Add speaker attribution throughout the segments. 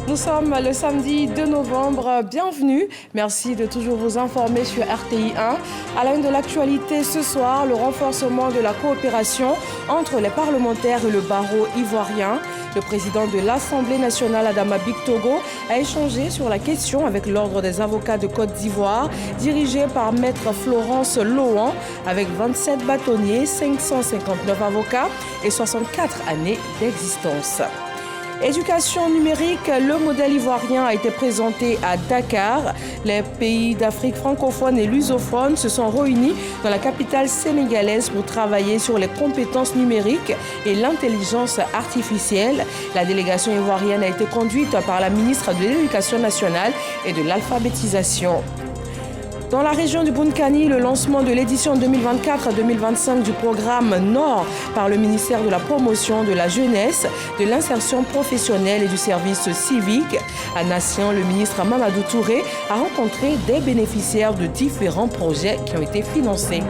Speaker 1: Nous sommes le samedi 2 novembre. Bienvenue. Merci de toujours vous informer sur RTI 1. À la une de l'actualité ce soir, le renforcement de la coopération entre les parlementaires et le barreau ivoirien. Le président de l'Assemblée nationale, Adama Bictogo, a échangé sur la question avec l'Ordre des avocats de Côte d'Ivoire, dirigé par Maître Florence Lohan, avec 27 bâtonniers, 559 avocats et 64 années d'existence. Éducation numérique, le modèle ivoirien a été présenté à Dakar. Les pays d'Afrique francophone et lusophone se sont réunis dans la capitale sénégalaise pour travailler sur les compétences numériques et l'intelligence artificielle. La délégation ivoirienne a été conduite par la ministre de l'Éducation nationale et de l'alphabétisation. Dans la région du Bunkani, le lancement de l'édition 2024-2025 du programme Nord par le ministère de la Promotion de la Jeunesse, de l'Insertion professionnelle et du service civique. À Nation, le ministre Mamadou Touré a rencontré des bénéficiaires de différents projets qui ont été financés.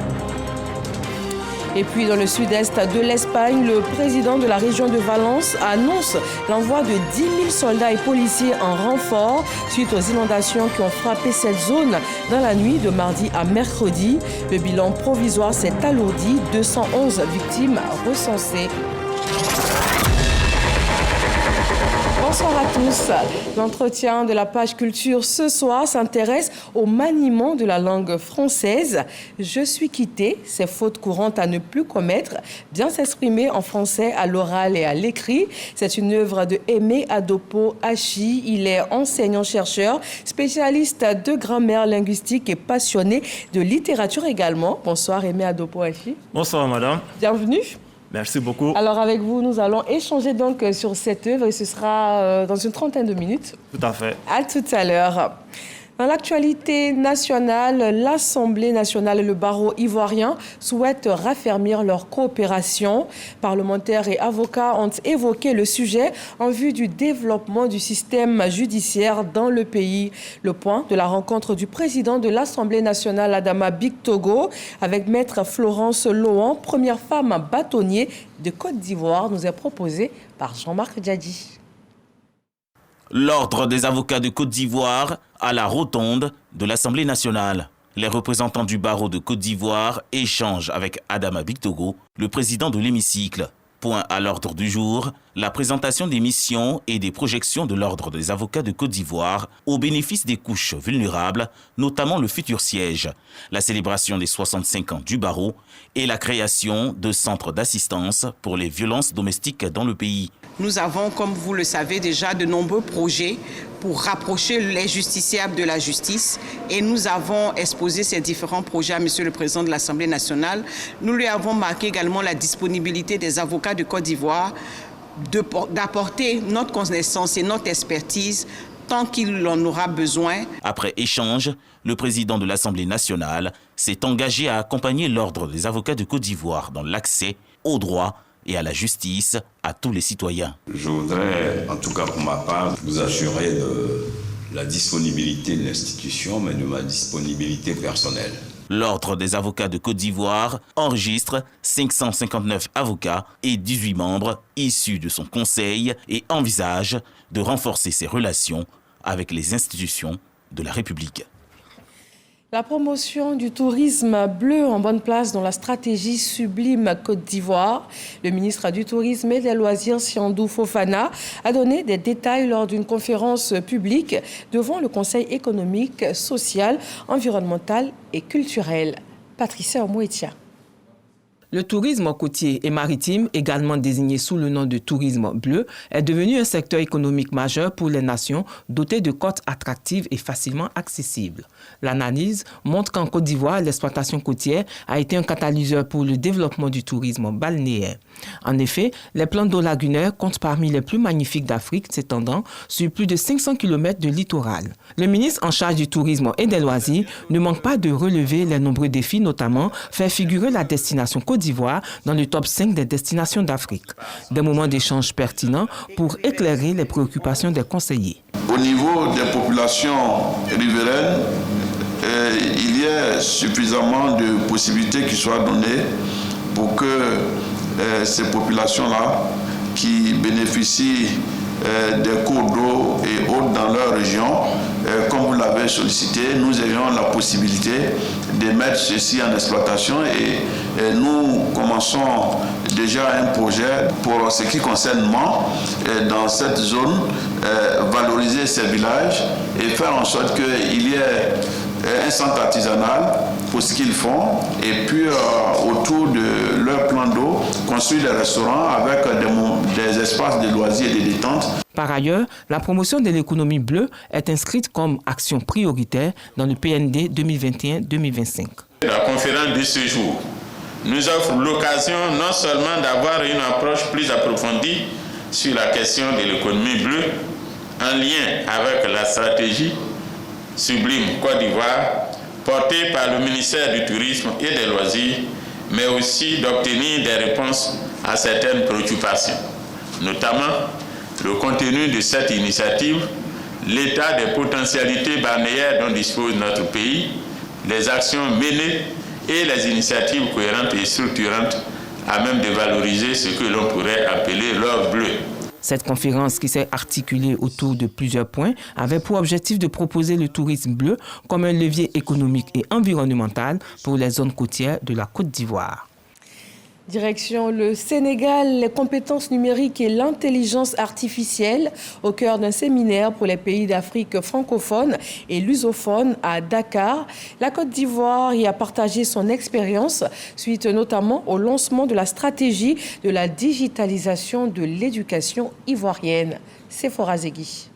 Speaker 1: Et puis dans le sud-est de l'Espagne, le président de la région de Valence annonce l'envoi de 10 000 soldats et policiers en renfort suite aux inondations qui ont frappé cette zone dans la nuit de mardi à mercredi. Le bilan provisoire s'est alourdi, 211 victimes recensées. Bonsoir à tous. L'entretien de la page culture ce soir s'intéresse au maniement de la langue française. Je suis quitté, ces fautes courantes à ne plus commettre, bien s'exprimer en français à l'oral et à l'écrit. C'est une œuvre de Aimé Adopo Hachi. Il est enseignant-chercheur, spécialiste de grammaire linguistique et passionné de littérature également. Bonsoir Aimé Adopo Hachi.
Speaker 2: Bonsoir madame.
Speaker 1: Bienvenue.
Speaker 2: Merci beaucoup.
Speaker 1: Alors avec vous, nous allons échanger donc sur cette œuvre et ce sera dans une trentaine de minutes.
Speaker 2: Tout à fait.
Speaker 1: À tout à l'heure. Dans l'actualité nationale, l'Assemblée nationale et le barreau ivoirien souhaitent raffermir leur coopération. Parlementaires et avocats ont évoqué le sujet en vue du développement du système judiciaire dans le pays. Le point de la rencontre du président de l'Assemblée nationale, Adama Bictogo, avec Maître Florence Lohan, première femme bâtonnier de Côte d'Ivoire, nous est proposé par Jean-Marc Djadji.
Speaker 3: L'Ordre des avocats de Côte d'Ivoire à la rotonde de l'Assemblée nationale. Les représentants du barreau de Côte d'Ivoire échangent avec Adama Bictogo, le président de l'hémicycle. Point à l'ordre du jour, la présentation des missions et des projections de l'Ordre des avocats de Côte d'Ivoire au bénéfice des couches vulnérables, notamment le futur siège, la célébration des 65 ans du barreau et la création de centres d'assistance pour les violences domestiques dans le pays.
Speaker 4: Nous avons, comme vous le savez déjà, de nombreux projets pour rapprocher les justiciables de la justice et nous avons exposé ces différents projets à Monsieur le Président de l'Assemblée nationale. Nous lui avons marqué également la disponibilité des avocats de Côte d'Ivoire d'apporter notre connaissance et notre expertise tant qu'il en aura besoin.
Speaker 3: Après échange, le président de l'Assemblée nationale s'est engagé à accompagner l'Ordre des avocats de Côte d'Ivoire dans l'accès aux droits et à la justice à tous les citoyens.
Speaker 5: Je voudrais, en tout cas pour ma part, vous assurer de la disponibilité de l'institution, mais de ma disponibilité personnelle.
Speaker 3: L'Ordre des avocats de Côte d'Ivoire enregistre 559 avocats et 18 membres issus de son conseil et envisage de renforcer ses relations avec les institutions de la République.
Speaker 1: La promotion du tourisme bleu en bonne place dans la stratégie Sublime Côte d'Ivoire. Le ministre du Tourisme et des Loisirs, Siandou Fofana, a donné des détails lors d'une conférence publique devant le Conseil économique, social, environnemental et culturel. Patricia Omouetia.
Speaker 6: Le tourisme côtier et maritime, également désigné sous le nom de tourisme bleu, est devenu un secteur économique majeur pour les nations dotées de côtes attractives et facilement accessibles. L'analyse montre qu'en Côte d'Ivoire, l'exploitation côtière a été un catalyseur pour le développement du tourisme balnéaire. En effet, les plans d'eau lagunaires comptent parmi les plus magnifiques d'Afrique, s'étendant sur plus de 500 km de littoral. Le ministre en charge du tourisme et des loisirs ne manque pas de relever les nombreux défis, notamment faire figurer la destination Côte d'Ivoire dans le top 5 des destinations d'Afrique. Des moments d'échange pertinents pour éclairer les préoccupations des conseillers.
Speaker 7: Au niveau des populations riveraines, il y a suffisamment de possibilités qui soient données pour que ces populations-là qui bénéficient des cours d'eau et autres dans leur région. Comme vous l'avez sollicité, nous avions la possibilité de mettre ceci en exploitation et nous commençons déjà un projet pour ce qui concerne Mans, dans cette zone, valoriser ces villages et faire en sorte qu'il y ait un centre artisanal pour ce qu'ils font et puis autour de leur plan d'eau, construire des restaurants avec des espaces de loisirs et de détente.
Speaker 6: Par ailleurs, la promotion de l'économie bleue est inscrite comme action prioritaire dans le PND 2021-2025.
Speaker 8: La conférence de ce jour nous offre l'occasion non seulement d'avoir une approche plus approfondie sur la question de l'économie bleue en lien avec la stratégie Sublime Côte d'Ivoire portée par le ministère du Tourisme et des Loisirs, mais aussi d'obtenir des réponses à certaines préoccupations, notamment le contenu de cette initiative, l'état des potentialités balnéaires dont dispose notre pays, les actions menées et les initiatives cohérentes et structurantes à même de valoriser ce que l'on pourrait appeler l'or bleu.
Speaker 6: Cette conférence, qui s'est articulée autour de plusieurs points, avait pour objectif de proposer le tourisme bleu comme un levier économique et environnemental pour les zones côtières de la Côte d'Ivoire.
Speaker 1: Direction le Sénégal, les compétences numériques et l'intelligence artificielle au cœur d'un séminaire pour les pays d'Afrique francophone et lusophone à Dakar. La Côte d'Ivoire y a partagé son expérience suite notamment au lancement de la stratégie de la digitalisation de l'éducation ivoirienne. Sephora Zegui.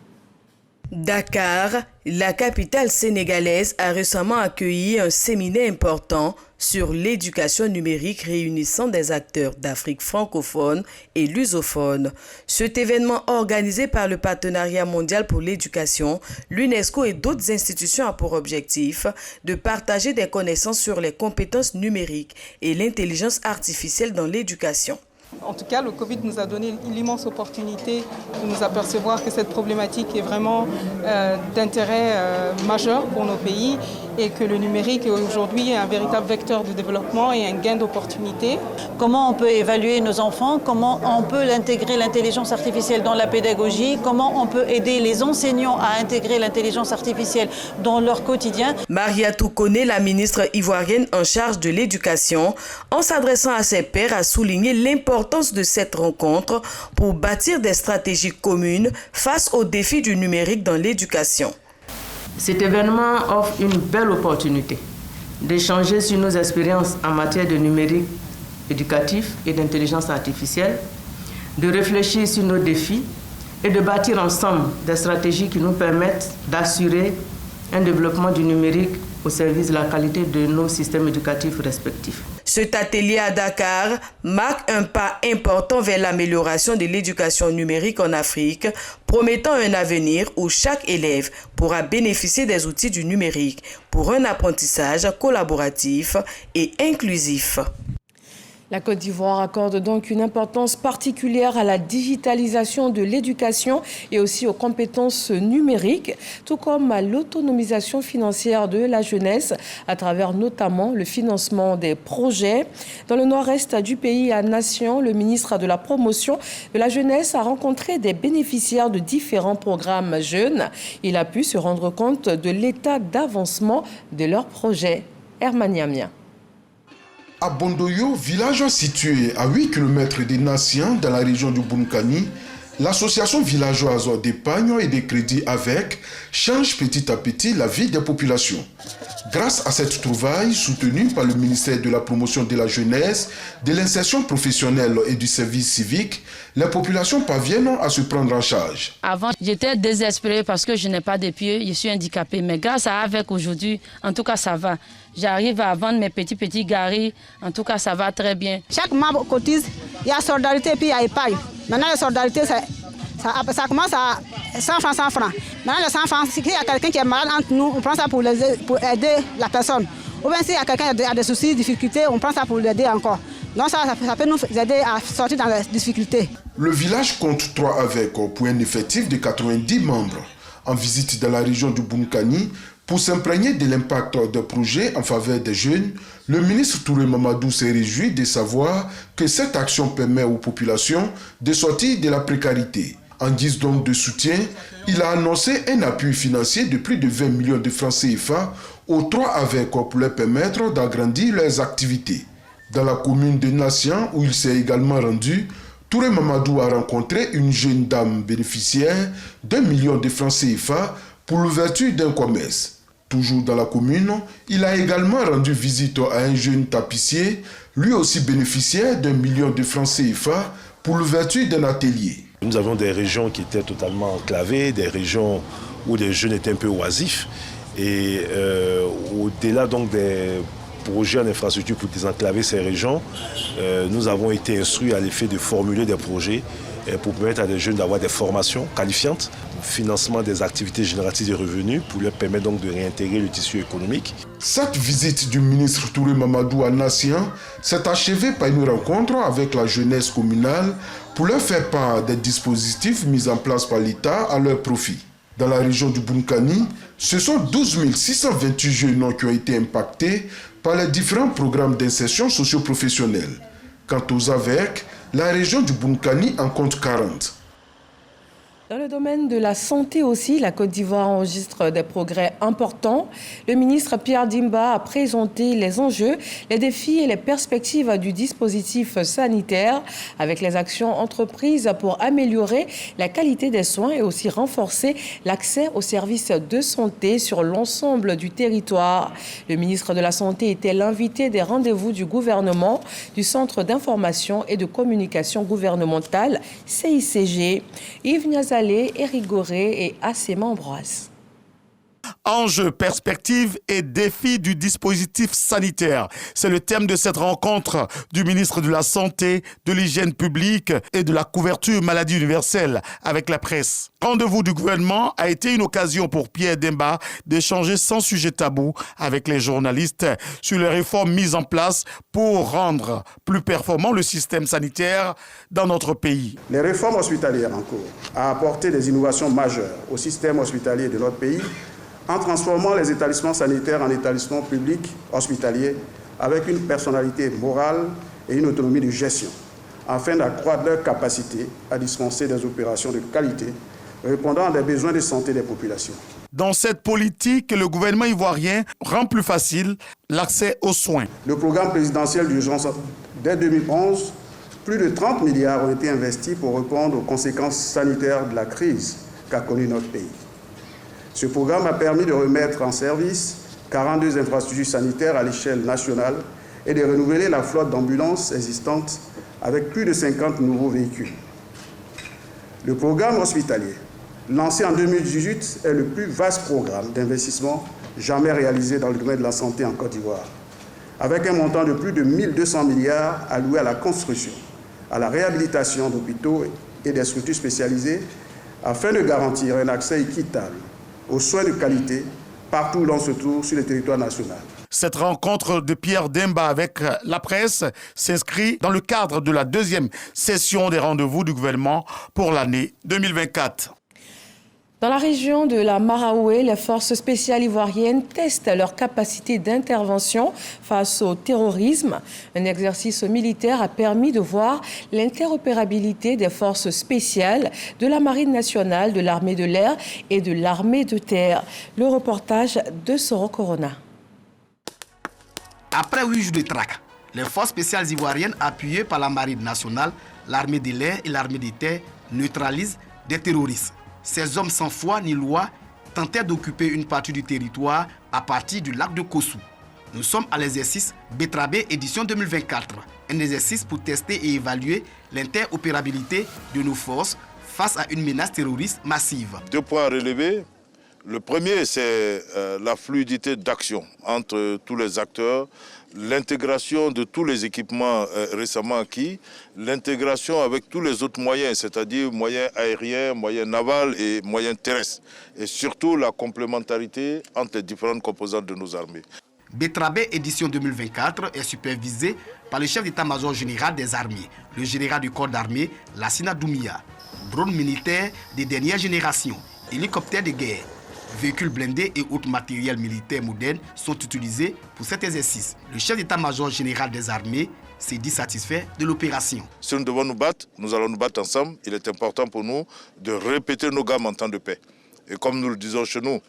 Speaker 9: Dakar, la capitale sénégalaise, a récemment accueilli un séminaire important sur l'éducation numérique réunissant des acteurs d'Afrique francophone et lusophone. Cet événement organisé par le Partenariat mondial pour l'éducation, l'UNESCO et d'autres institutions a pour objectif de partager des connaissances sur les compétences numériques et l'intelligence artificielle dans l'éducation.
Speaker 10: En tout cas, le Covid nous a donné l'immense opportunité de nous apercevoir que cette problématique est vraiment d'intérêt majeur pour nos pays et que le numérique est aujourd'hui un véritable vecteur de développement et un gain d'opportunités.
Speaker 11: Comment on peut évaluer nos enfants, comment on peut intégrer l'intelligence artificielle dans la pédagogie, comment on peut aider les enseignants à intégrer l'intelligence artificielle dans leur quotidien.
Speaker 9: Mariatou Koné, la ministre ivoirienne en charge de l'éducation, en s'adressant à ses pairs, a souligné l'importance de cette rencontre pour bâtir des stratégies communes face aux défis du numérique dans l'éducation.
Speaker 12: Cet événement offre une belle opportunité d'échanger sur nos expériences en matière de numérique éducatif et d'intelligence artificielle, de réfléchir sur nos défis et de bâtir ensemble des stratégies qui nous permettent d'assurer un développement du numérique au service de la qualité de nos systèmes éducatifs respectifs.
Speaker 9: Cet atelier à Dakar marque un pas important vers l'amélioration de l'éducation numérique en Afrique, promettant un avenir où chaque élève pourra bénéficier des outils du numérique pour un apprentissage collaboratif et inclusif.
Speaker 1: La Côte d'Ivoire accorde donc une importance particulière à la digitalisation de l'éducation et aussi aux compétences numériques, tout comme à l'autonomisation financière de la jeunesse à travers notamment le financement des projets. Dans le nord-est du pays, à Nation, le ministre de la Promotion de la jeunesse a rencontré des bénéficiaires de différents programmes jeunes. Il a pu se rendre compte de l'état d'avancement de leurs projets. Herman Yamia.
Speaker 13: À Bondoyo, village situé à 8 km des Nations dans la région du Bunkani, l'association villageoise d'épargne et de crédit avec change petit à petit la vie des populations. Grâce à cette trouvaille soutenue par le ministère de la Promotion de la Jeunesse, de l'Insertion professionnelle et du service civique, les populations parviennent à se prendre en charge.
Speaker 14: Avant, j'étais désespérée parce que je n'ai pas de pieds, je suis handicapée. Mais grâce à avec aujourd'hui, en tout cas ça va. J'arrive à vendre mes petits garis, en tout cas ça va très bien.
Speaker 15: Chaque membre cotise, il y a solidarité et puis il y a épargne. Maintenant la solidarité, ça commence à 100 francs, 100 francs. Maintenant les 100 francs, s'il y a quelqu'un qui est malade entre nous, on prend ça pour aider la personne. Ou bien s'il y a quelqu'un qui a des soucis, des difficultés, on prend ça pour l'aider encore. Donc ça peut nous aider à sortir dans les difficultés.
Speaker 13: Le village compte 3 avec pour un effectif de 90 membres. En visite dans la région du Bunkani, pour s'imprégner de l'impact des projets en faveur des jeunes, le ministre Touré Mamadou s'est réjoui de savoir que cette action permet aux populations de sortir de la précarité. En guise donc de soutien, il a annoncé un appui financier de plus de 20 millions de francs CFA aux 3 AVEC pour leur permettre d'agrandir leurs activités. Dans la commune de Nassian, où il s'est également rendu, Touré Mamadou a rencontré une jeune dame bénéficiaire d'1 million de francs CFA pour l'ouverture d'un commerce. Toujours dans la commune, il a également rendu visite à un jeune tapissier, lui aussi bénéficiaire d'1 million de francs CFA pour l'ouverture d'un atelier.
Speaker 16: Nous avons des régions qui étaient totalement enclavées, des régions où les jeunes étaient un peu oisifs. Et au-delà donc des projets en infrastructure pour désenclaver ces régions, nous avons été instruits à l'effet de formuler des projets pour permettre à des jeunes d'avoir des formations qualifiantes, financement des activités génératrices de revenus pour leur permettre donc de réintégrer le tissu économique.
Speaker 13: Cette visite du ministre Touré Mamadou à Nassian s'est achevée par une rencontre avec la jeunesse communale pour leur faire part des dispositifs mis en place par l'État à leur profit. Dans la région du Bunkani, ce sont 12 628 jeunes qui ont été impactés par les différents programmes d'insertion socio-professionnelle. Quant aux AVEC, la région du Bunkani en compte 40.
Speaker 1: Dans le domaine de la santé aussi, la Côte d'Ivoire enregistre des progrès importants. Le ministre Pierre Dimba a présenté les enjeux, les défis et les perspectives du dispositif sanitaire avec les actions entreprises pour améliorer la qualité des soins et aussi renforcer l'accès aux services de santé sur l'ensemble du territoire. Le ministre de la Santé était l'invité des rendez-vous du gouvernement du Centre d'information et de communication gouvernementale CICG. Yves Niazali, Éric Goré et Assema Ambroise.
Speaker 17: Enjeux, perspectives et défis du dispositif sanitaire. C'est le thème de cette rencontre du ministre de la Santé, de l'Hygiène publique et de la couverture maladie universelle avec la presse. Rendez-vous du gouvernement a été une occasion pour Pierre Dimba d'échanger sans sujet tabou avec les journalistes sur les réformes mises en place pour rendre plus performant le système sanitaire dans notre pays.
Speaker 18: Les réformes hospitalières en cours ont apporté des innovations majeures au système hospitalier de notre pays en transformant les établissements sanitaires en établissements publics hospitaliers avec une personnalité morale et une autonomie de gestion, afin d'accroître leur capacité à dispenser des opérations de qualité répondant à des besoins de santé des populations.
Speaker 17: Dans cette politique, le gouvernement ivoirien rend plus facile l'accès aux soins.
Speaker 18: Le programme présidentiel d'urgence dès 2011, plus de 30 milliards ont été investis pour répondre aux conséquences sanitaires de la crise qu'a connue notre pays. Ce programme a permis de remettre en service 42 infrastructures sanitaires à l'échelle nationale et de renouveler la flotte d'ambulances existantes avec plus de 50 nouveaux véhicules. Le programme hospitalier, lancé en 2018, est le plus vaste programme d'investissement jamais réalisé dans le domaine de la santé en Côte d'Ivoire, avec un montant de plus de 1200 milliards alloués à la construction, à la réhabilitation d'hôpitaux et des structures spécialisées afin de garantir un accès équitable aux soins de qualité partout où l'on se trouve sur le territoire national.
Speaker 17: Cette rencontre de Pierre Dimba avec la presse s'inscrit dans le cadre de la deuxième session des rendez-vous du gouvernement pour l'année 2024.
Speaker 1: Dans la région de la Maraoué, les forces spéciales ivoiriennes testent leur capacité d'intervention face au terrorisme. Un exercice militaire a permis de voir l'interopérabilité des forces spéciales de la Marine nationale, de l'armée de l'air et de l'armée de terre. Le reportage de Soro Corona.
Speaker 19: Après 8 jours de traque, les forces spéciales ivoiriennes appuyées par la Marine nationale, l'armée de l'air et l'armée de terre neutralisent des terroristes. Ces hommes sans foi ni loi tentaient d'occuper une partie du territoire à partir du lac de Kossou. Nous sommes à l'exercice Betrabé édition 2024, un exercice pour tester et évaluer l'interopérabilité de nos forces face à une menace terroriste massive.
Speaker 20: 2 points à relever. Le premier, c'est la fluidité d'action entre tous les acteurs, l'intégration de tous les équipements récemment acquis, l'intégration avec tous les autres moyens, c'est-à-dire moyens aériens, moyens navals et moyens terrestres, et surtout la complémentarité entre les différentes composantes de nos armées.
Speaker 19: Betrabé édition 2024 est supervisé par le chef d'état-major général des armées, le général du corps d'armée, Lassina Doumia. Drone militaire des dernières générations, hélicoptères de guerre, véhicules blindés et autres matériels militaires modernes sont utilisés pour cet exercice. Le chef d'état-major général des armées s'est dit satisfait de l'opération.
Speaker 20: Si nous devons nous battre, nous allons nous battre ensemble. Il est important pour nous de répéter nos gammes en temps de paix. Et comme nous le disons chez nous,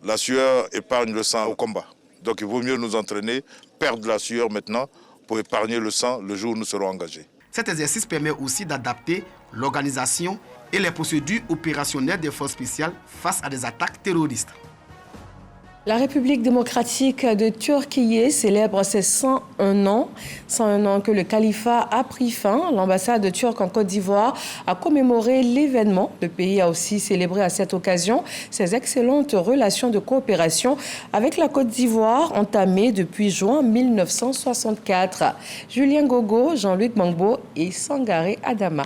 Speaker 20: la sueur épargne le sang au combat. Donc il vaut mieux nous entraîner, perdre la sueur maintenant pour épargner le sang le jour où nous serons engagés.
Speaker 19: Cet exercice permet aussi d'adapter l'organisation et les procédures opérationnelles des forces spéciales face à des attaques terroristes.
Speaker 1: La République démocratique de Turquie célèbre ses 101 ans. 101 ans que le califat a pris fin. L'ambassade turque en Côte d'Ivoire a commémoré l'événement. Le pays a aussi célébré à cette occasion ses excellentes relations de coopération avec la Côte d'Ivoire entamées depuis juin 1964. Julien Gogo, Jean-Luc Mangbo et Sangaré Adama.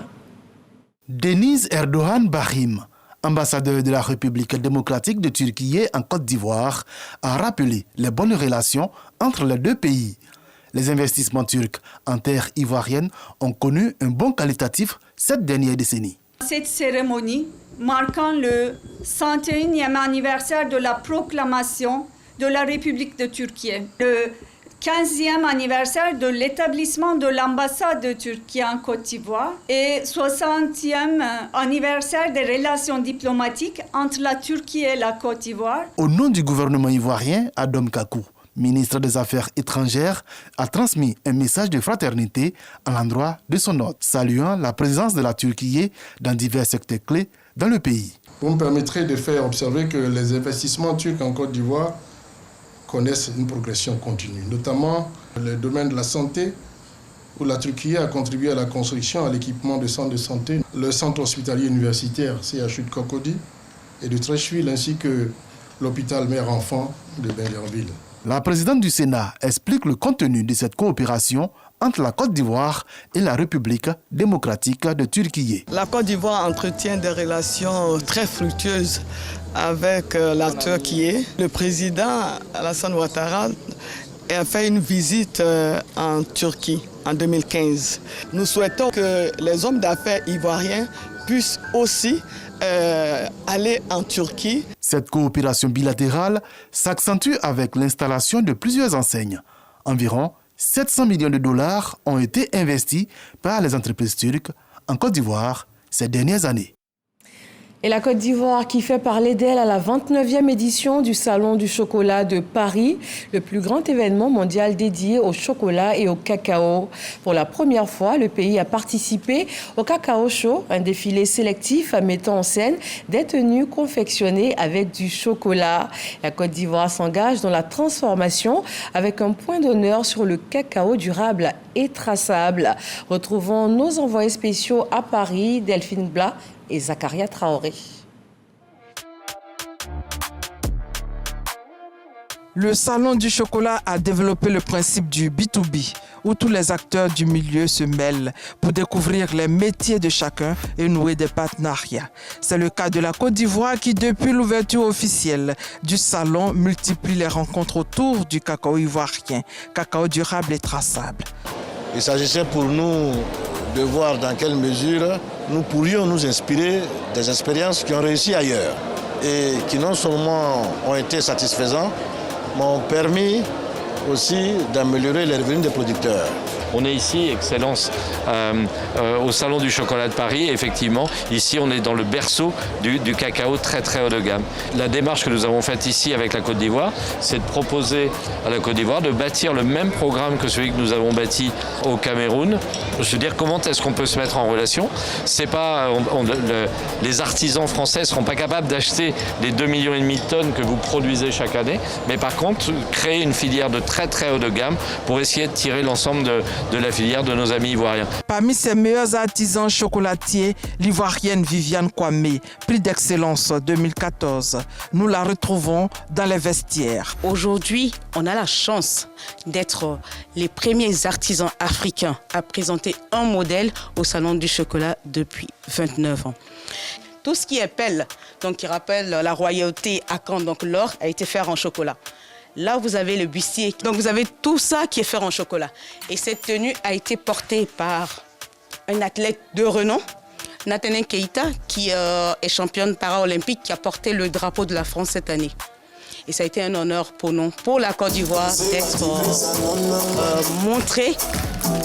Speaker 21: Deniz Erdogan Bahim, ambassadeur de la République démocratique de Turquie en Côte d'Ivoire, a rappelé les bonnes relations entre les deux pays. Les investissements turcs en terre ivoirienne ont connu un bond qualitatif cette dernière décennie.
Speaker 22: Cette cérémonie, marquant le 101e anniversaire de la proclamation de la République de Turquie, le 15e anniversaire de l'établissement de l'ambassade de Turquie en Côte d'Ivoire et 60e anniversaire des relations diplomatiques entre la Turquie et la Côte d'Ivoire.
Speaker 21: Au nom du gouvernement ivoirien, Adam Kakou, ministre des Affaires étrangères, a transmis un message de fraternité à l'endroit de son hôte, saluant la présence de la Turquie dans divers secteurs clés dans le pays.
Speaker 23: Vous me permettrez de faire observer que les investissements turcs en Côte d'Ivoire connaissent une progression continue, notamment le domaine de la santé, où la Turquie a contribué à la construction, à l'équipement de centres de santé, le centre hospitalier universitaire CHU de Cocody et de Treichville, ainsi que l'hôpital mère-enfant de Bengerville.
Speaker 21: La présidente du Sénat explique le contenu de cette coopération entre la Côte d'Ivoire et la République démocratique de Turquie.
Speaker 24: La Côte d'Ivoire entretient des relations très fructueuses avec la Turquie. Le président Alassane Ouattara a fait une visite en Turquie en 2015. Nous souhaitons que les hommes d'affaires ivoiriens puissent aussi aller en Turquie.
Speaker 21: Cette coopération bilatérale s'accentue avec l'installation de plusieurs enseignes. Environ 700 millions de dollars ont été investis par les entreprises turques en Côte d'Ivoire ces dernières années.
Speaker 1: Et la Côte d'Ivoire qui fait parler d'elle à la 29e édition du Salon du chocolat de Paris, le plus grand événement mondial dédié au chocolat et au cacao. Pour la première fois, le pays a participé au Cacao Show, un défilé sélectif mettant en scène des tenues confectionnées avec du chocolat. La Côte d'Ivoire s'engage dans la transformation avec un point d'honneur sur le cacao durable et traçable. Retrouvons nos envoyés spéciaux à Paris, Delphine Blas et Zakaria Traoré.
Speaker 25: Le Salon du chocolat a développé le principe du B2B, où tous les acteurs du milieu se mêlent pour découvrir les métiers de chacun et nouer des partenariats. C'est le cas de la Côte d'Ivoire qui, depuis l'ouverture officielle du salon, multiplie les rencontres autour du cacao ivoirien, cacao durable et traçable.
Speaker 26: Il s'agissait pour nous de voir dans quelle mesure nous pourrions nous inspirer des expériences qui ont réussi ailleurs et qui non seulement ont été satisfaisantes, mais ont permis aussi d'améliorer les revenus des producteurs.
Speaker 27: On est ici, Excellence, au Salon du chocolat de Paris. Effectivement, ici, on est dans le berceau du cacao très très haut de gamme. La démarche que nous avons faite ici avec la Côte d'Ivoire, c'est de proposer à la Côte d'Ivoire de bâtir le même programme que celui que nous avons bâti au Cameroun. Je veux dire, comment est-ce qu'on peut se mettre en relation ? C'est pas, les artisans français ne seront pas capables d'acheter les 2,5 millions de tonnes que vous produisez chaque année, mais par contre, créer une filière de très très haut de gamme pour essayer de tirer l'ensemble de la filière de nos amis ivoiriens.
Speaker 25: Parmi ses meilleurs artisans chocolatiers, l'ivoirienne Viviane Kwame, prix d'excellence 2014. Nous la retrouvons dans les vestiaires.
Speaker 28: Aujourd'hui, on a la chance d'être les premiers artisans africains à présenter un modèle au Salon du chocolat depuis 29 ans. Tout ce qui est pelle, donc qui rappelle la royauté Akan, donc l'or, a été fait en chocolat. Là, vous avez le bustier. Donc, vous avez tout ça qui est fait en chocolat. Et cette tenue a été portée par un athlète de renom, Nathalie Keita, qui est championne paralympique, qui a porté le drapeau de la France cette année. Et ça a été un honneur pour nous, pour la Côte d'Ivoire, d'être montrée,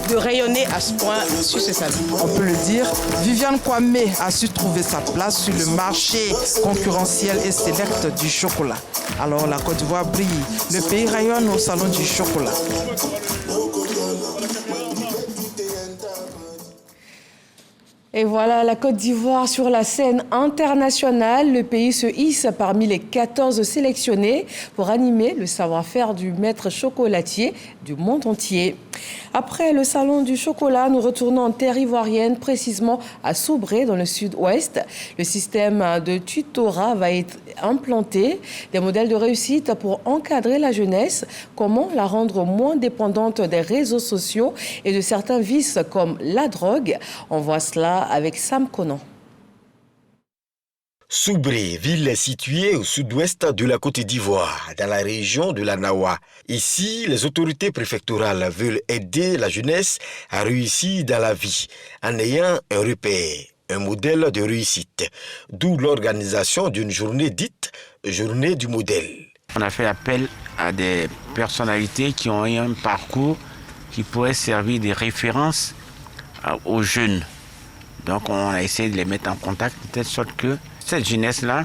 Speaker 28: de rayonner à ce point sur ce salon.
Speaker 25: On peut le dire, Viviane Kwame a su trouver sa place sur le marché concurrentiel et sélect du chocolat. Alors la Côte d'Ivoire brille, le pays rayonne au salon du chocolat.
Speaker 1: Et voilà, la Côte d'Ivoire sur la scène internationale. Le pays se hisse parmi les 14 sélectionnés pour animer le savoir-faire du maître chocolatier du monde entier. Après le salon du chocolat, nous retournons en terre ivoirienne, précisément à Soubré, dans le sud-ouest. Le système de tutorat va être implanté. Des modèles de réussite pour encadrer la jeunesse. Comment la rendre moins dépendante des réseaux sociaux et de certains vices comme la drogue. On voit cela avec Sam Conan.
Speaker 2: Soubré, ville située au sud-ouest de la Côte d'Ivoire, dans la région de la Nawa. Ici, les autorités préfectorales veulent aider la jeunesse à réussir dans la vie en ayant un repère, un modèle de réussite, d'où l'organisation d'une journée dite Journée du modèle.
Speaker 3: On a fait appel à des personnalités qui ont eu un parcours qui pourrait servir de référence aux jeunes. Donc on a essayé de les mettre en contact de telle sorte que cette jeunesse-là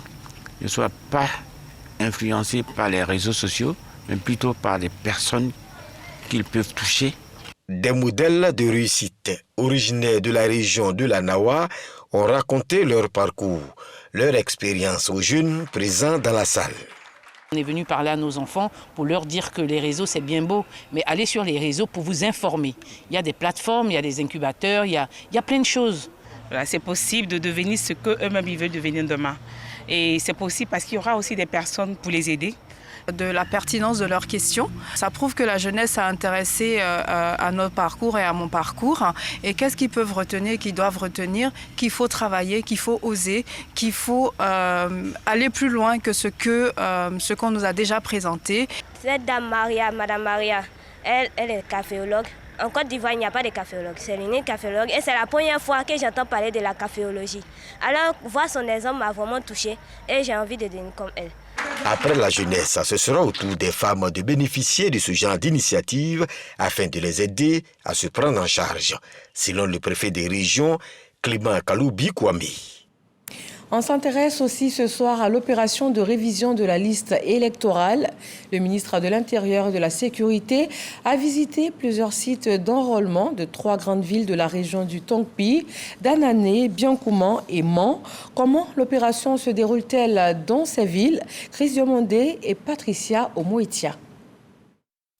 Speaker 3: ne soit pas influencée par les réseaux sociaux, mais plutôt par des personnes qu'ils peuvent toucher.
Speaker 2: Des modèles de réussite originaires de la région de la Nawa ont raconté leur parcours, leur expérience aux jeunes présents dans la salle.
Speaker 4: On est venu parler à nos enfants pour leur dire que les réseaux, c'est bien beau, mais allez sur les réseaux pour vous informer. Il y a des plateformes, il y a des incubateurs, il y a plein de choses.
Speaker 5: Voilà, c'est possible de devenir ce qu'eux-mêmes ils veulent devenir demain. Et c'est possible parce qu'il y aura aussi des personnes pour les aider.
Speaker 6: De la pertinence de leurs questions. Ça prouve que la jeunesse a intéressé à notre parcours et à mon parcours. Et qu'est-ce qu'ils peuvent retenir, qu'ils doivent retenir, qu'il faut travailler, qu'il faut oser, qu'il faut aller plus loin que ce qu'on nous a déjà présenté.
Speaker 7: Cette dame Maria, Madame Maria, elle est caféologue. En Côte d'Ivoire, il n'y a pas de caféologue. C'est l'unique caféologue et c'est la première fois que j'entends parler de la caféologie. Alors, voir son exemple m'a vraiment touchée et j'ai envie de devenir comme elle.
Speaker 2: Après la jeunesse, ce sera au tour des femmes de bénéficier de ce genre d'initiative afin de les aider à se prendre en charge, selon le préfet des régions, Clément Kaloubi Kwame.
Speaker 1: On s'intéresse aussi ce soir à l'opération de révision de la liste électorale. Le ministre de l'Intérieur et de la Sécurité a visité plusieurs sites d'enrôlement de 3 grandes villes de la région du Tongpi, Danane, Biancouma et Mans. Comment l'opération se déroule-t-elle dans ces villes? Chris Diomondé et Patricia Omoitia.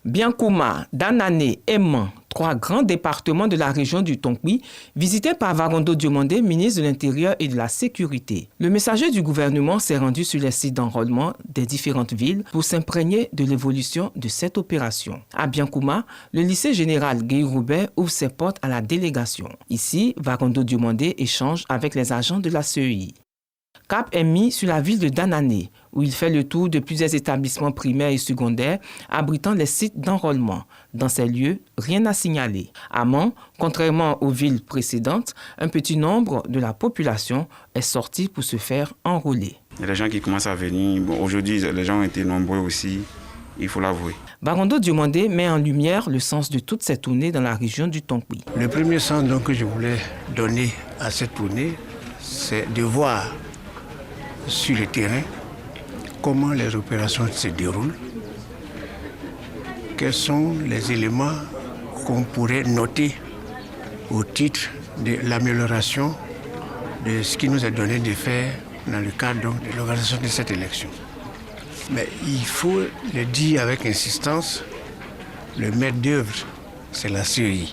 Speaker 25: Biancouma, Danane et Mans, 3 grands départements de la région du Tongpi, visités par Varondo Diomondé, ministre de l'Intérieur et de la Sécurité. Le messager du gouvernement s'est rendu sur les sites d'enrôlement des différentes villes pour s'imprégner de l'évolution de cette opération. À Biancouma, le lycée général Guy-Roubert ouvre ses portes à la délégation. Ici, Varondo Diomondé échange avec les agents de la CEI. Cap est mis sur la ville de Danane, où il fait le tour de plusieurs établissements primaires et secondaires abritant les sites d'enrôlement. Dans ces lieux, rien à signaler. À Mans, contrairement aux villes précédentes, un petit nombre de la population est sorti pour se faire enrôler.
Speaker 8: Il y a des gens qui commencent à venir. Bon, aujourd'hui, les gens ont été nombreux aussi, il faut l'avouer.
Speaker 25: Varondo Diomondé met en lumière le sens de toute cette tournée dans la région du Tongpi.
Speaker 10: Le premier sens donc, que je voulais donner à cette tournée, c'est de voir sur le terrain comment les opérations se déroulent, quels sont les éléments qu'on pourrait noter au titre de l'amélioration de ce qui nous est donné de faire dans le cadre donc, de l'organisation de cette élection. Mais il faut le dire avec insistance, le maître d'œuvre, c'est la CEI.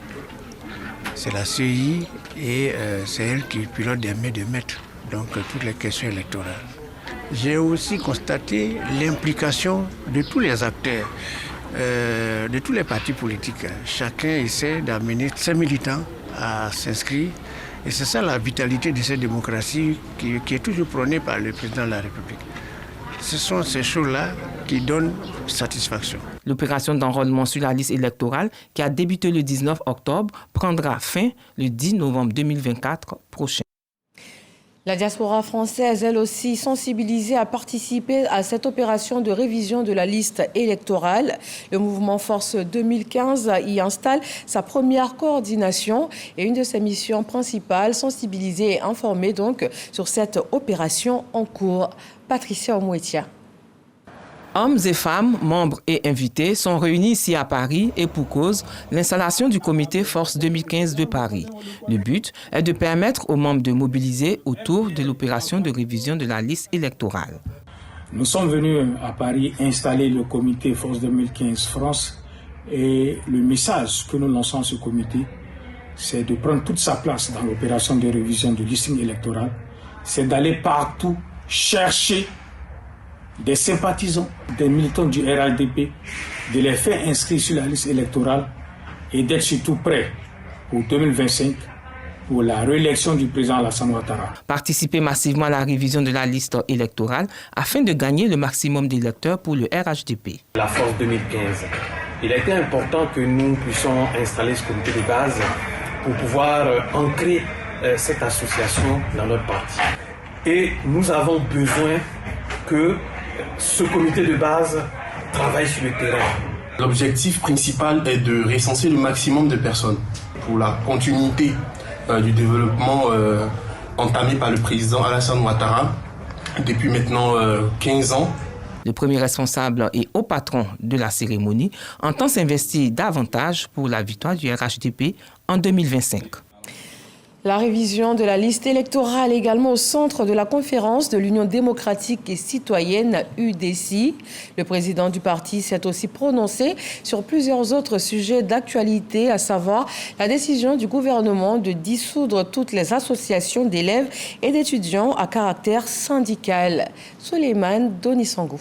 Speaker 10: C'est la CEI et c'est elle qui pilote des mains de maître. Donc toutes les questions électorales. J'ai aussi constaté l'implication de tous les acteurs, de tous les partis politiques. Chacun essaie d'amener ses militants à s'inscrire. Et c'est ça la vitalité de cette démocratie qui est toujours prônée par le président de la République. Ce sont ces choses-là qui donnent satisfaction.
Speaker 25: L'opération d'enrôlement sur la liste électorale, qui a débuté le 19 octobre, prendra fin le 10 novembre 2024 prochain.
Speaker 1: La diaspora française, elle aussi, sensibilisée à participer à cette opération de révision de la liste électorale. Le mouvement Force 2015 y installe sa première coordination et une de ses missions principales, sensibiliser et informer donc sur cette opération en cours. Patricia Omouetia.
Speaker 9: Hommes et femmes, membres et invités sont réunis ici à Paris et pour cause, l'installation du comité Force 2015 de Paris. Le but est de permettre aux membres de mobiliser autour de l'opération de révision de la liste électorale.
Speaker 11: Nous sommes venus à Paris installer le comité Force 2015 France et le message que nous lançons à ce comité, c'est de prendre toute sa place dans l'opération de révision du listing électoral, c'est d'aller partout chercher des sympathisants, des militants du RHDP, de les faire inscrire sur la liste électorale et d'être surtout prêts pour 2025 pour la réélection du président Alassane Ouattara.
Speaker 9: Participer massivement à la révision de la liste électorale afin de gagner le maximum d'électeurs pour le RHDP.
Speaker 12: La Force 2015. Il était important que nous puissions installer ce comité de base pour pouvoir ancrer cette association dans notre parti. Et nous avons besoin que ce comité de base travaille sur le terrain.
Speaker 13: L'objectif principal est de recenser le maximum de personnes pour la continuité du développement entamé par le président Alassane Ouattara depuis maintenant 15 ans.
Speaker 9: Le premier responsable et haut patron de la cérémonie entend s'investir davantage pour la victoire du RHDP en 2025.
Speaker 1: La révision de la liste électorale également au centre de la conférence de l'Union démocratique et citoyenne UDC. Le président du parti s'est aussi prononcé sur plusieurs autres sujets d'actualité, à savoir la décision du gouvernement de dissoudre toutes les associations d'élèves et d'étudiants à caractère syndical. Souleymane Donissangou.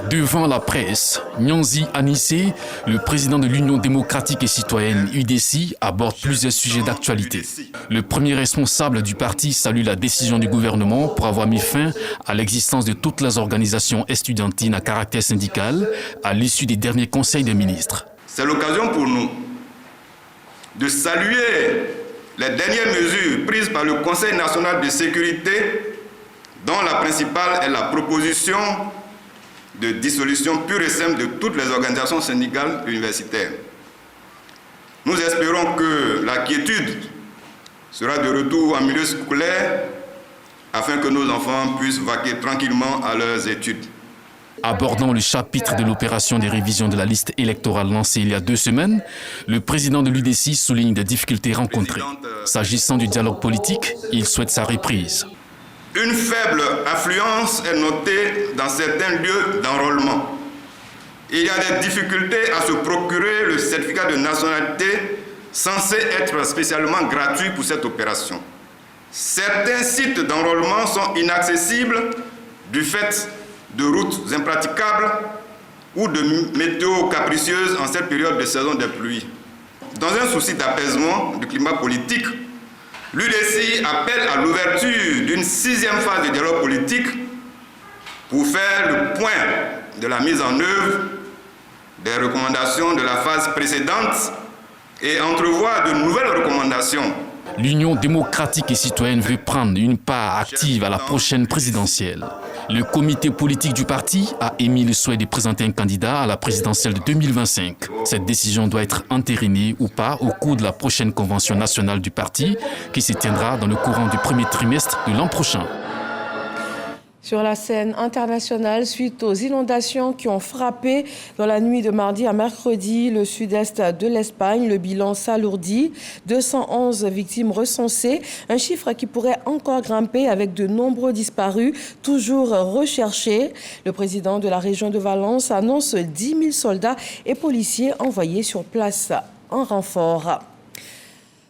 Speaker 14: Devant la presse, Nyanzi Anissé, le président de l'Union démocratique et citoyenne UDC, aborde plusieurs sujets d'actualité. Le premier responsable du parti salue la décision du gouvernement pour avoir mis fin à l'existence de toutes les organisations estudiantines à caractère syndical à l'issue des derniers conseils des ministres.
Speaker 15: C'est l'occasion pour nous de saluer les dernières mesures prises par le Conseil national de sécurité, dont la principale est la proposition de dissolution pure et simple de toutes les organisations syndicales universitaires. Nous espérons que la quiétude sera de retour en milieu scolaire afin que nos enfants puissent vaquer tranquillement à leurs études.
Speaker 14: Abordant le chapitre de l'opération des révisions de la liste électorale lancée il y a 2 semaines, le président de l'UDC souligne des difficultés rencontrées. S'agissant du dialogue politique, il souhaite sa reprise.
Speaker 15: Une faible affluence est notée dans certains lieux d'enrôlement. Il y a des difficultés à se procurer le certificat de nationalité censé être spécialement gratuit pour cette opération. Certains sites d'enrôlement sont inaccessibles du fait de routes impraticables ou de météo capricieuse en cette période de saison des pluies. Dans un souci d'apaisement du climat politique, l'UDC appelle à l'ouverture d'une 6e phase de dialogue politique pour faire le point de la mise en œuvre des recommandations de la phase précédente et entrevoir de nouvelles recommandations.
Speaker 14: L'Union démocratique et citoyenne veut prendre une part active à la prochaine présidentielle. Le comité politique du parti a émis le souhait de présenter un candidat à la présidentielle de 2025. Cette décision doit être entérinée ou pas au cours de la prochaine convention nationale du parti qui se tiendra dans le courant du premier trimestre de l'an prochain.
Speaker 1: Sur la scène internationale, suite aux inondations qui ont frappé dans la nuit de mardi à mercredi le sud-est de l'Espagne, le bilan s'alourdit. 211 victimes recensées, un chiffre qui pourrait encore grimper avec de nombreux disparus, toujours recherchés. Le président de la région de Valence annonce 10 000 soldats et policiers envoyés sur place en renfort.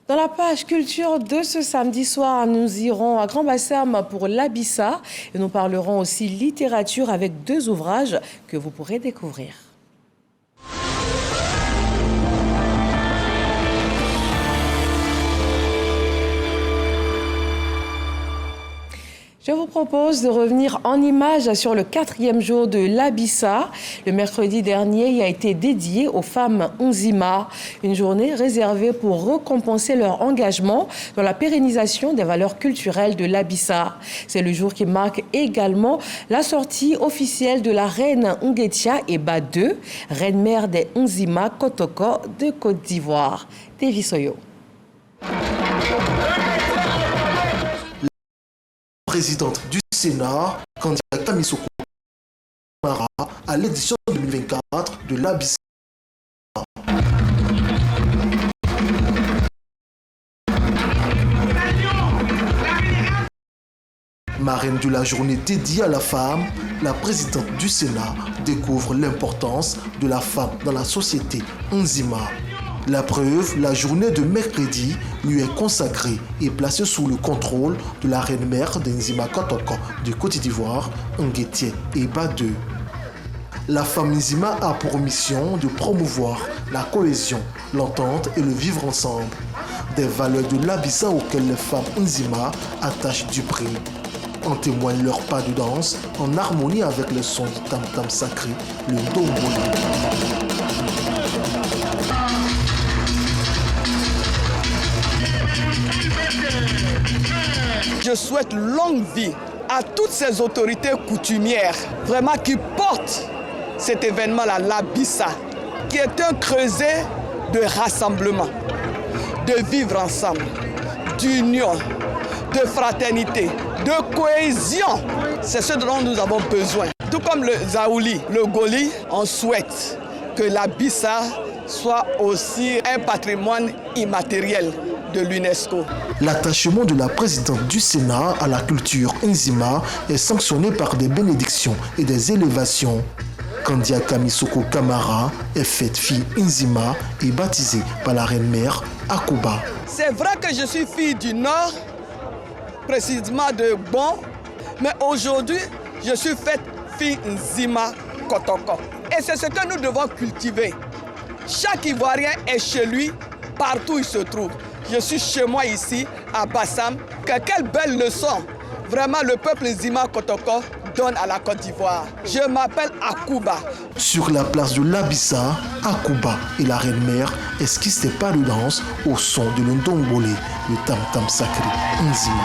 Speaker 1: Dans la page culture de ce samedi soir, nous irons à Grand-Bassam pour l'Abissa et nous parlerons aussi littérature avec 2 ouvrages que vous pourrez découvrir. Je vous propose de revenir en images sur le 4e jour de l'Abissa. Le mercredi dernier, il a été dédié aux femmes Nzima, une journée réservée pour récompenser leur engagement dans la pérennisation des valeurs culturelles de l'Abissa. C'est le jour qui marque également la sortie officielle de la reine Nguetia Eba II, reine-mère des Nzima Kotoko de Côte d'Ivoire. Davy Soyo.
Speaker 21: Présidente du Sénat, candidate Camille Soko Kamara à l'édition 2024 de l'Abissa. Marraine de la journée dédiée à la femme, la présidente du Sénat découvre l'importance de la femme dans la société Nzima. La preuve, la journée de mercredi lui est consacrée et placée sous le contrôle de la reine-mère de Nzima Kotoko de Côte d'Ivoire, Nguetia Eba II. La femme Nzima a pour mission de promouvoir la cohésion, l'entente et le vivre ensemble. Des valeurs de l'Abissa auxquelles les femmes Nzima attachent du prix. En témoigne leur pas de danse en harmonie avec les sons du tam-tam sacré, le ndombolo.
Speaker 16: Je souhaite longue vie à toutes ces autorités coutumières, vraiment qui portent cet événement-là, l'Abissa, qui est un creuset de rassemblement, de vivre ensemble, d'union, de fraternité, de cohésion. C'est ce dont nous avons besoin. Tout comme le Zaouli, le Goli, on souhaite que l'Abissa soit aussi un patrimoine immatériel de l'UNESCO.
Speaker 21: L'attachement de la présidente du Sénat à la culture Nzima est sanctionné par des bénédictions et des élévations. Kandia Camille Soko Kamara est faite fille Nzima et baptisée par la reine-mère Akuba.
Speaker 16: C'est vrai que je suis fille du Nord, précisément de Bon, mais aujourd'hui, je suis faite fille Nzima Kotoko. Et c'est ce que nous devons cultiver. Chaque Ivoirien est chez lui, partout où il se trouve. Je suis chez moi ici, à Bassam. Quelle belle leçon, vraiment, le peuple Nzima Kotoko donne à la Côte d'Ivoire. Je m'appelle Akuba.
Speaker 21: Sur la place de l'Abissa, Akuba et la reine-mère esquissent des pas de danse au son de l'Ndombole, le tam-tam sacré Nzima.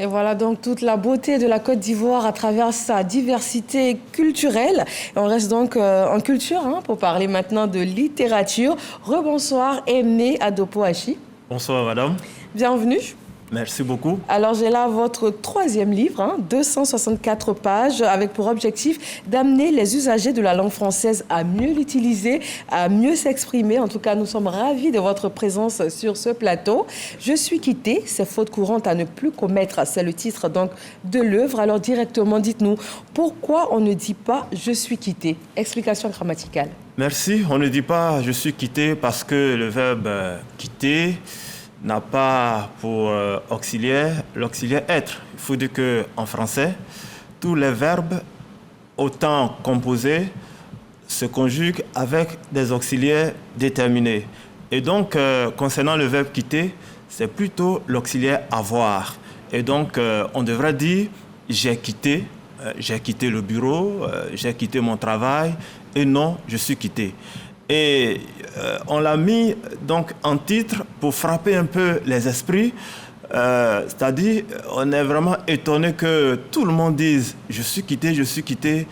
Speaker 1: Et voilà donc toute la beauté de la Côte d'Ivoire à travers sa diversité culturelle. Et on reste donc en culture pour parler maintenant de littérature. Rebonsoir, Aimé Adopoachi.
Speaker 17: Bonsoir, madame.
Speaker 1: Bienvenue.
Speaker 17: Merci beaucoup.
Speaker 1: Alors, j'ai là votre 3e livre, 264 pages, avec pour objectif d'amener les usagers de la langue française à mieux l'utiliser, à mieux s'exprimer. En tout cas, nous sommes ravis de votre présence sur ce plateau. Je suis quittée, c'est faute courante à ne plus commettre. C'est le titre donc de l'œuvre. Alors, directement, dites-nous, pourquoi on ne dit pas « je suis quittée » Explication grammaticale.
Speaker 17: Merci. On ne dit pas « je suis quitté » parce que le verbe « quitter » n'a pas pour auxiliaire l'auxiliaire être. Il faut dire qu'en français, tous les verbes, autant composés, se conjuguent avec des auxiliaires déterminés. Et donc, concernant le verbe quitter, c'est plutôt l'auxiliaire avoir. Et donc, on devrait dire j'ai quitté le bureau, j'ai quitté mon travail, et non, je suis quitté. Et on l'a mis donc en titre pour frapper un peu les esprits. C'est-à-dire, on est vraiment étonné que tout le monde dise « je suis quitté »,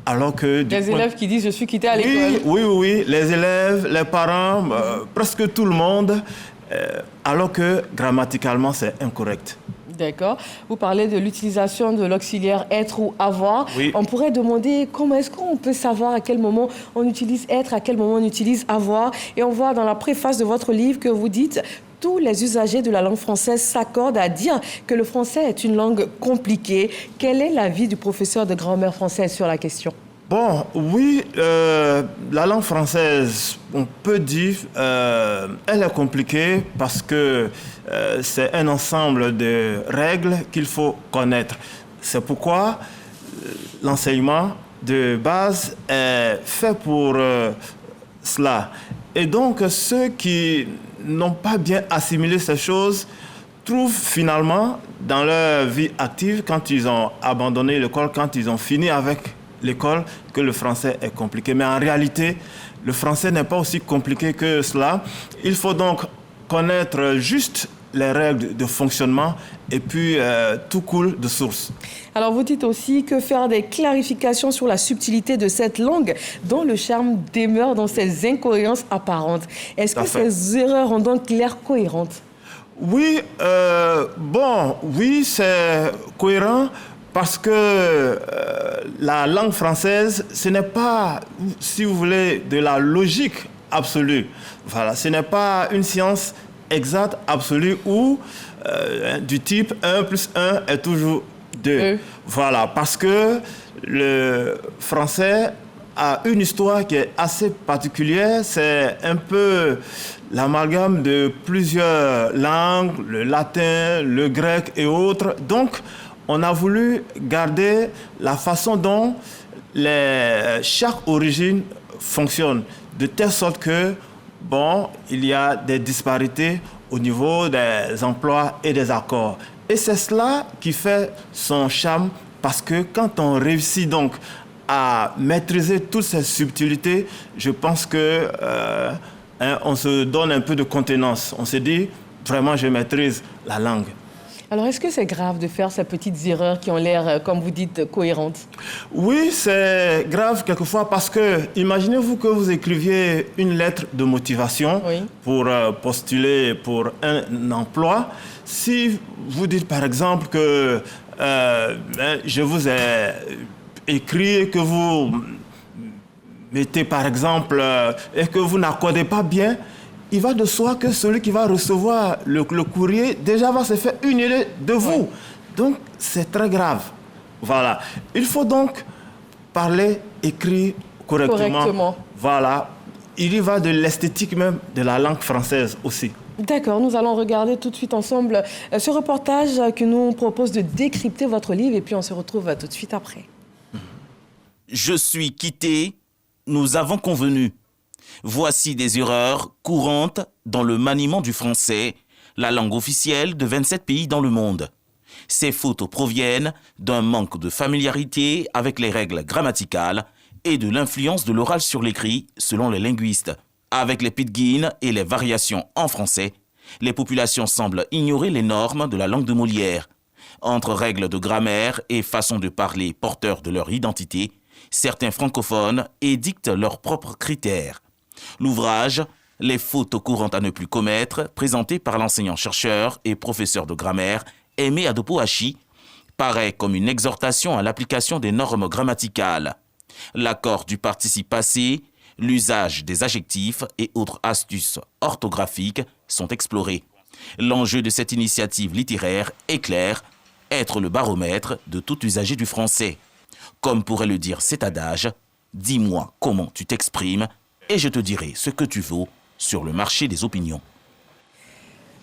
Speaker 17: alors que...
Speaker 1: Les élèves qui disent « je suis quitté à l'école ».
Speaker 17: Oui, les élèves, les parents, presque tout le monde, alors que grammaticalement, c'est incorrect.
Speaker 1: D'accord. Vous parlez de l'utilisation de l'auxiliaire être ou avoir.
Speaker 17: Oui.
Speaker 1: On pourrait demander comment est-ce qu'on peut savoir à quel moment on utilise être, à quel moment on utilise avoir. Et on voit dans la préface de votre livre que vous dites « Tous les usagers de la langue française s'accordent à dire que le français est une langue compliquée ». Quel est l'avis du professeur de grammaire française sur la question ?
Speaker 17: Bon, oui, la langue française, on peut dire, elle est compliquée parce que c'est un ensemble de règles qu'il faut connaître. C'est pourquoi l'enseignement de base est fait pour cela. Et donc, ceux qui n'ont pas bien assimilé ces choses trouvent finalement dans leur vie active, quand ils ont abandonné l'école, quand ils ont fini avec l'école, que le français est compliqué. Mais en réalité, le français n'est pas aussi compliqué que cela. Il faut donc connaître juste les règles de fonctionnement et puis tout coule de source.
Speaker 1: Alors vous dites aussi que faire des clarifications sur la subtilité de cette langue dont le charme demeure dans ses incohérences apparentes. Est-ce que ces erreurs rendent donc l'air cohérente?
Speaker 17: Oui, oui, c'est cohérent parce que la langue française, ce n'est pas, si vous voulez, de la logique absolue. Voilà, ce n'est pas une science exacte, absolue, où du type 1 plus 1 est toujours 2. Voilà, parce que le français a une histoire qui est assez particulière. C'est un peu l'amalgame de plusieurs langues, le latin, le grec et autres. Donc, on a voulu garder la façon dont chaque origine fonctionne, de telle sorte que, il y a des disparités au niveau des emplois et des accords. Et c'est cela qui fait son charme, parce que quand on réussit donc à maîtriser toutes ces subtilités, je pense que on se donne un peu de contenance. On se dit, vraiment, je maîtrise la langue.
Speaker 1: Alors, est-ce que c'est grave de faire ces petites erreurs qui ont l'air, comme vous dites, cohérentes?
Speaker 17: Oui, c'est grave quelquefois parce que, imaginez-vous que vous écriviez une lettre de motivation pour postuler pour un emploi. Si vous dites, par exemple, que je vous ai écrit, que vous mettez, par exemple, et que vous n'accordez pas bien, il va de soi que celui qui va recevoir le courrier déjà va se faire une idée de vous. Donc, c'est très grave. Voilà. Il faut donc parler, écrire correctement. Voilà. Il y va de l'esthétique même de la langue française aussi.
Speaker 1: D'accord, nous allons regarder tout de suite ensemble ce reportage qui nous propose de décrypter votre livre et puis on se retrouve tout de suite après.
Speaker 18: Je suis quitté, nous avons convenu. Voici des erreurs courantes dans le maniement du français, la langue officielle de 27 pays dans le monde. Ces fautes proviennent d'un manque de familiarité avec les règles grammaticales et de l'influence de l'oral sur l'écrit, selon les linguistes. Avec les pidgins et les variations en français, les populations semblent ignorer les normes de la langue de Molière. Entre règles de grammaire et façons de parler porteurs de leur identité, certains francophones édictent leurs propres critères. L'ouvrage « Les fautes courantes à ne plus commettre », présenté par l'enseignant-chercheur et professeur de grammaire Aimé Adopoachi, paraît comme une exhortation à l'application des normes grammaticales. L'accord du participe passé, l'usage des adjectifs et autres astuces orthographiques sont explorés. L'enjeu de cette initiative littéraire est clair, être le baromètre de tout usager du français. Comme pourrait le dire cet adage, « Dis-moi comment tu t'exprimes et je te dirai ce que tu vaux sur le marché des opinions. »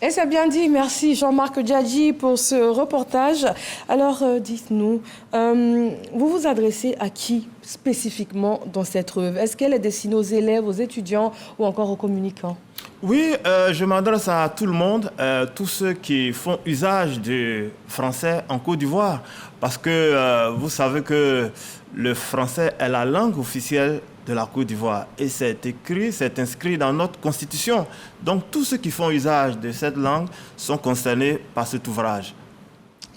Speaker 1: Et c'est bien dit, merci Jean-Marc Djadji pour ce reportage. Alors dites-nous, vous vous adressez à qui spécifiquement dans cette œuvre? Est-ce qu'elle est destinée aux élèves, aux étudiants ou encore aux communicants?
Speaker 17: Oui, je m'adresse à tout le monde, tous ceux qui font usage du français en Côte d'Ivoire, parce que vous savez que le français est la langue officielle de la Côte d'Ivoire et c'est écrit, c'est inscrit dans notre constitution. Donc tous ceux qui font usage de cette langue sont concernés par cet ouvrage.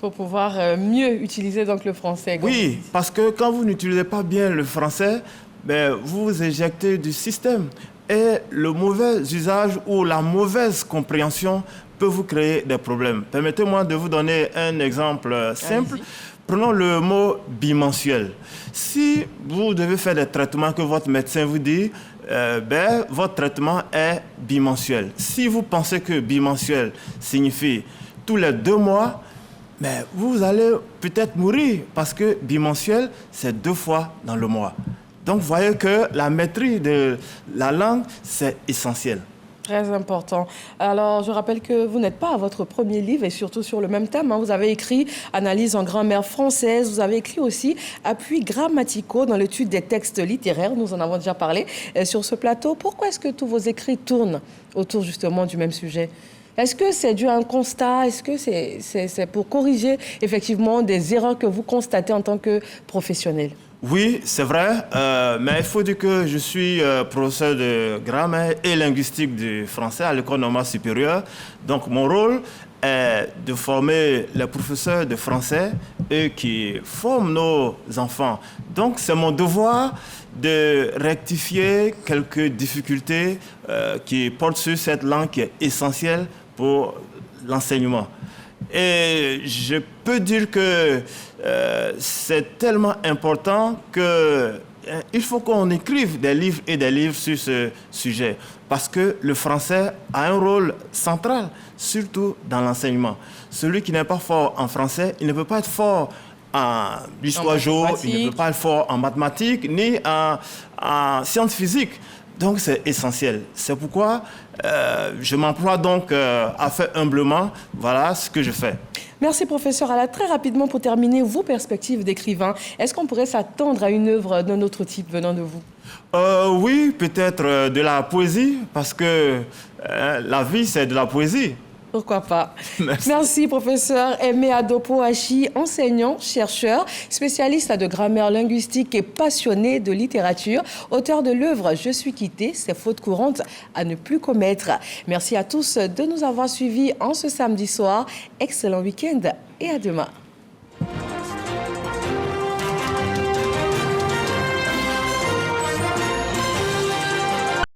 Speaker 1: Pour pouvoir mieux utiliser donc le français.
Speaker 17: Oui, parce que quand vous n'utilisez pas bien le français, vous vous éjectez du système. Et le mauvais usage ou la mauvaise compréhension peut vous créer des problèmes. Permettez-moi de vous donner un exemple simple. Prenons le mot bimensuel. Si vous devez faire des traitements que votre médecin vous dit, votre traitement est bimensuel. Si vous pensez que bimensuel signifie tous les 2 mois, vous allez peut-être mourir parce que bimensuel, c'est 2 fois dans le mois. Donc, vous voyez que la maîtrise de la langue, c'est essentiel.
Speaker 1: Très important. Alors, je rappelle que vous n'êtes pas à votre premier livre et surtout sur le même thème. Vous avez écrit Analyse en grammaire française. Vous avez écrit aussi Appuis grammaticaux dans l'étude des textes littéraires. Nous en avons déjà parlé sur ce plateau. Pourquoi est-ce que tous vos écrits tournent autour justement du même sujet? Est-ce que c'est dû à un constat? Est-ce que c'est pour corriger effectivement des erreurs que vous constatez en tant que professionnel?
Speaker 17: Oui, c'est vrai, mais il faut dire que je suis professeur de grammaire et linguistique du français à l'École normale supérieure. Donc mon rôle est de former les professeurs de français et qui forment nos enfants. Donc c'est mon devoir de rectifier quelques difficultés qui portent sur cette langue qui est essentielle pour l'enseignement. Et je peux dire que c'est tellement important qu'il faut qu'on écrive des livres et des livres sur ce sujet. Parce que le français a un rôle central, surtout dans l'enseignement. Celui qui n'est pas fort en français, il ne peut pas être fort en histoire géo, il ne peut pas être fort en mathématiques, ni en sciences physiques. Donc c'est essentiel. C'est pourquoi je m'emploie donc à faire humblement, voilà ce que je fais.
Speaker 1: Merci professeur. Alors très rapidement pour terminer, vos perspectives d'écrivain, est-ce qu'on pourrait s'attendre à une œuvre d'un autre type venant de vous?
Speaker 17: Oui, peut-être de la poésie, parce que la vie c'est de la poésie.
Speaker 1: Pourquoi pas. Merci professeur Aimé Adopo-Achi, enseignant, chercheur, spécialiste de grammaire linguistique et passionné de littérature, auteur de l'œuvre Je suis quitté, ces fautes courantes à ne plus commettre. Merci à tous de nous avoir suivis en ce samedi soir. Excellent week-end et à demain.